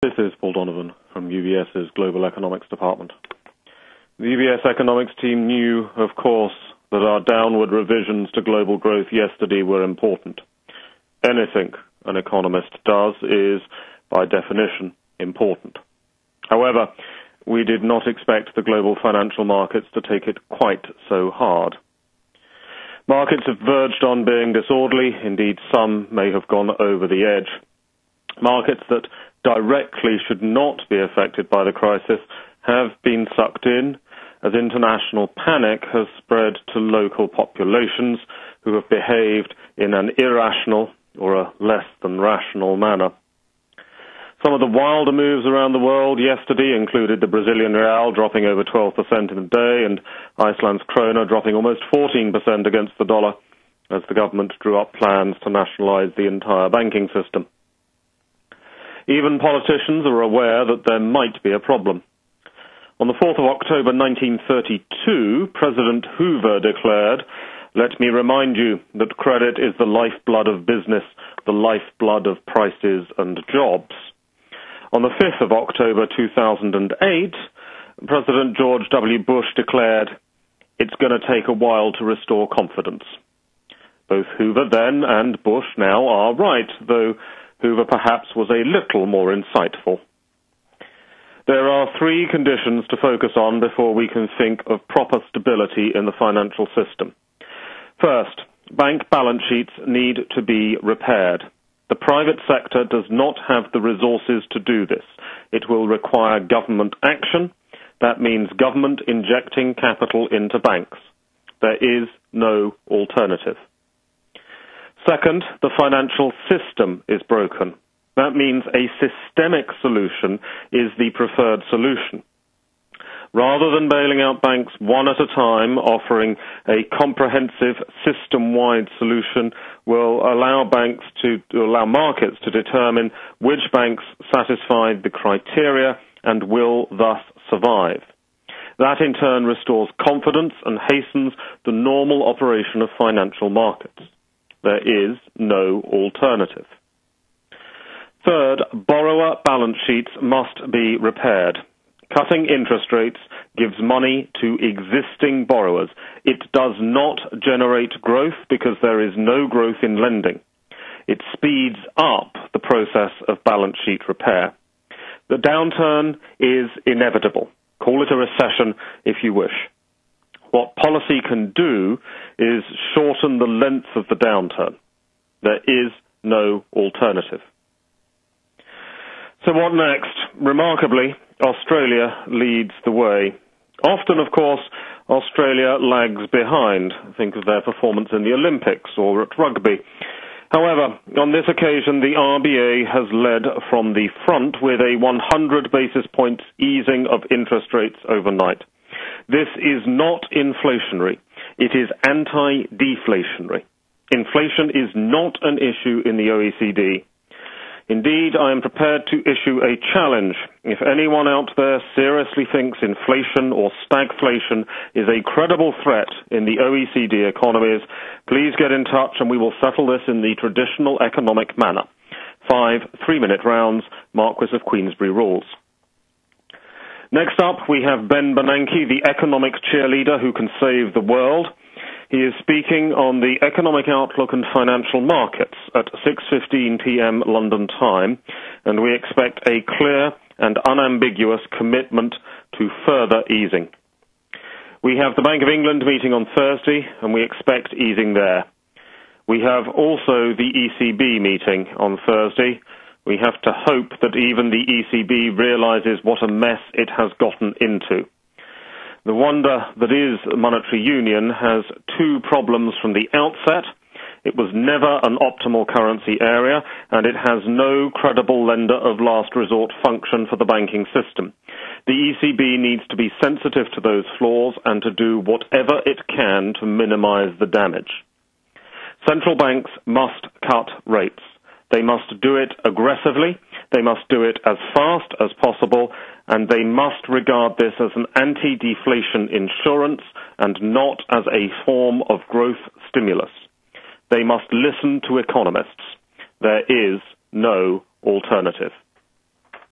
This is Paul Donovan from UBS's Global Economics Department. The UBS economics team knew, of course, that our downward revisions to global growth yesterday were important. Anything an economist does is, by definition, important. However, we did not expect the global financial markets to take it quite so hard. Markets have verged on being disorderly. Indeed, some may have gone over the edge. Markets that directly should not be affected by the crisis have been sucked in as international panic has spread to local populations who have behaved in an irrational or a less than rational manner. Some of the wilder moves around the world yesterday included the Brazilian real dropping over 12% in a day and Iceland's krona dropping almost 14% against the dollar as the government drew up plans to nationalize the entire banking system. Even politicians are aware that there might be a problem. On the 4th of October 1932, President Hoover declared, "Let me remind you that credit is the lifeblood of business, the lifeblood of prices and jobs." On the 5th of October 2008, President George W. Bush declared, "It's going to take a while to restore confidence." Both Hoover then and Bush now are right, though Hoover perhaps was a little more insightful. There are three conditions to focus on before we can think of proper stability in the financial system. First, bank balance sheets need to be repaired. The private sector does not have the resources to do this. It will require government action. That means government injecting capital into banks. There is no alternative. Second, the financial system is broken. That means a systemic solution is the preferred solution. Rather than bailing out banks one at a time, offering a comprehensive system-wide solution will allow markets to determine which banks satisfy the criteria and will thus survive. That in turn restores confidence and hastens the normal operation of financial markets. There is no alternative. Third, borrower balance sheets must be repaired. Cutting interest rates gives money to existing borrowers. It does not generate growth because there is no growth in lending. It speeds up the process of balance sheet repair. The downturn is inevitable. Call it a recession if you wish. What policy can do is shorten the length of the downturn. There is no alternative. So what next? Remarkably, Australia leads the way. Often, of course, Australia lags behind. Think of their performance in the Olympics or at rugby. However, on this occasion, the RBA has led from the front with a 100 basis points easing of interest rates overnight. This is not inflationary. It is anti-deflationary. Inflation is not an issue in the OECD. Indeed, I am prepared to issue a challenge. If anyone out there seriously thinks inflation or stagflation is a credible threat in the OECD economies, please get in touch and we will settle this in the traditional economic manner. 5 3-minute rounds, Marquis of Queensberry rules. Next up, we have Ben Bernanke, the economic cheerleader who can save the world. He is speaking on the economic outlook and financial markets at 6:15 p.m. London time, and we expect a clear and unambiguous commitment to further easing. We have the Bank of England meeting on Thursday, and we expect easing there. We have also the ECB meeting on Thursday. We have to hope that even the ECB realizes what a mess it has gotten into. The wonder that is monetary union has two problems from the outset. It was never an optimal currency area, and it has no credible lender of last resort function for the banking system. The ECB needs to be sensitive to those flaws and to do whatever it can to minimize the damage. Central banks must cut rates. They must do it aggressively, they must do it as fast as possible, and they must regard this as an anti-deflation insurance and not as a form of growth stimulus. They must listen to economists. There is no alternative.